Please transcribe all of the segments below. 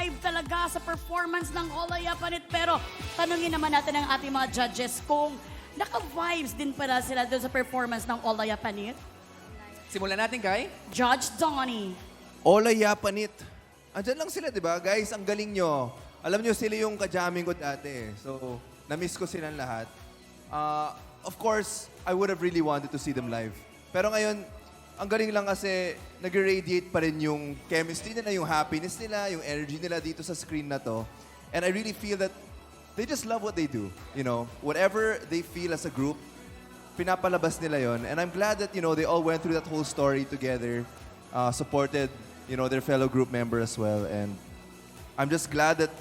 naka-vibe talaga sa performance ng Olaya Panit. Pero tanungin naman natin ang ating mga judges kung naka-vibes din pala sila doon sa performance ng Olaya Panit. Simulan natin, Kai. Judge Donnie. Olaya Panit. Andyan lang sila, di ba? Guys, ang galing nyo. Alam nyo, sila yung kajamming ko dati. So, na-miss ko silang lahat. Of course, I would have really wanted to see them live. Pero ngayon, ang galing lang kasi nag-radiate pa rin yung chemistry nila, yung happiness nila, yung energy nila dito sa screen na to. And I really feel that they just love what they do. You know, whatever they feel as a group, pinapalabas nila yon. And I'm glad that, you know, they all went through that whole story together, supported, you know, their fellow group member as well. And I'm just glad that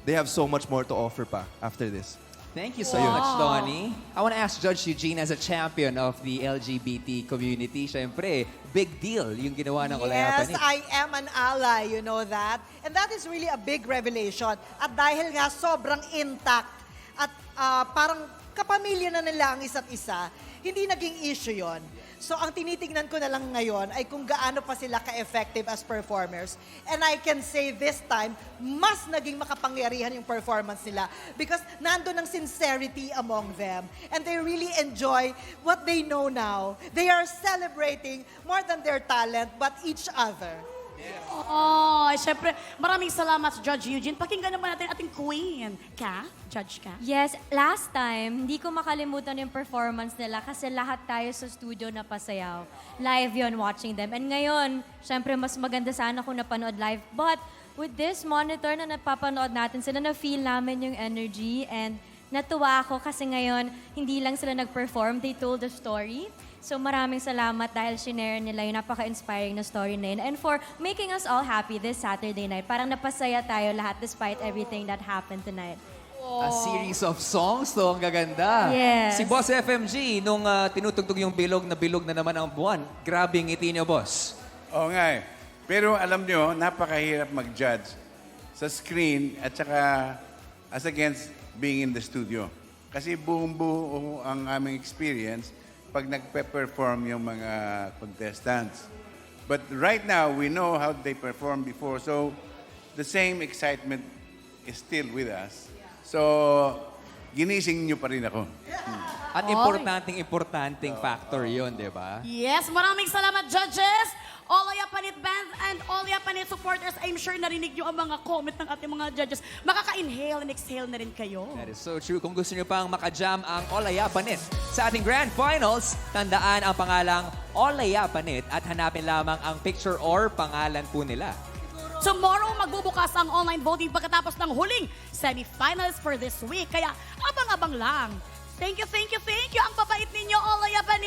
they have so much more to offer pa after this. Thank you so much, Donnie. I want to ask Judge Eugene as a champion of the LGBT community. Siyempre, big deal yung ginawa ng Olaya Yes, Panit. I am an ally, you know that. And that is really a big revelation. At dahil nga sobrang intact at parang kapamilya na nila ang isa't isa, hindi naging issue yon. So ang tinitingnan ko na lang ngayon ay kung gaano pa sila ka-effective as performers. And I can say this time, mas naging makapangyarihan yung performance nila because nandun ang sincerity among them. And they really enjoy what they know now. They are celebrating more than their talent, but each other. Oh, syempre, maraming salamat, Judge Eugene. Pakinggan naman natin ating queen. Judge Ka? Yes, last time, hindi ko makalimutan yung performance nila kasi lahat tayo sa studio napasayaw. Live yon watching them. And ngayon, syempre, mas maganda sana kung napanood live. But with this monitor na napapanood natin, sila na-feel namin yung energy and natuwa ako kasi ngayon, hindi lang sila nag-perform, they told the story. So maraming salamat dahil shinare nila yung napaka-inspiring na story na yun. And for making us all happy this Saturday night. Parang napasaya tayo lahat despite everything that happened tonight. A series of songs, to ang gaganda. Yes. Si Boss FMG, nung tinutugtog yung bilog na naman ang buwan, grabe ngiti niyo, Boss. Oo nga eh. Pero alam nyo, napakahirap mag-judge sa screen at saka as against being in the studio. Kasi buong-buo ang aming experience pag nagpe-perform yung mga contestants. But right now, we know how they performed before, so the same excitement is still with us. So, ginising nyo pa rin ako. At importanteng factor yon, di ba? Yes, maraming salamat, judges! Olaya Panit Band and Olaya Panit supporters, I'm sure narinig nyo ang mga comment ng ating mga judges. Makaka-inhale and exhale na rin kayo. That is so true. Kung gusto nyo pang makajam ang Olaya Panit sa ating Grand Finals, tandaan ang pangalang Olaya Panit at hanapin lamang ang picture or pangalan po nila. Tomorrow, magbubukas ang online voting pagkatapos ng huling semifinals for this week. Kaya abang-abang lang. Thank you, thank you, thank you. Ang babait ninyo, Olaya Panit!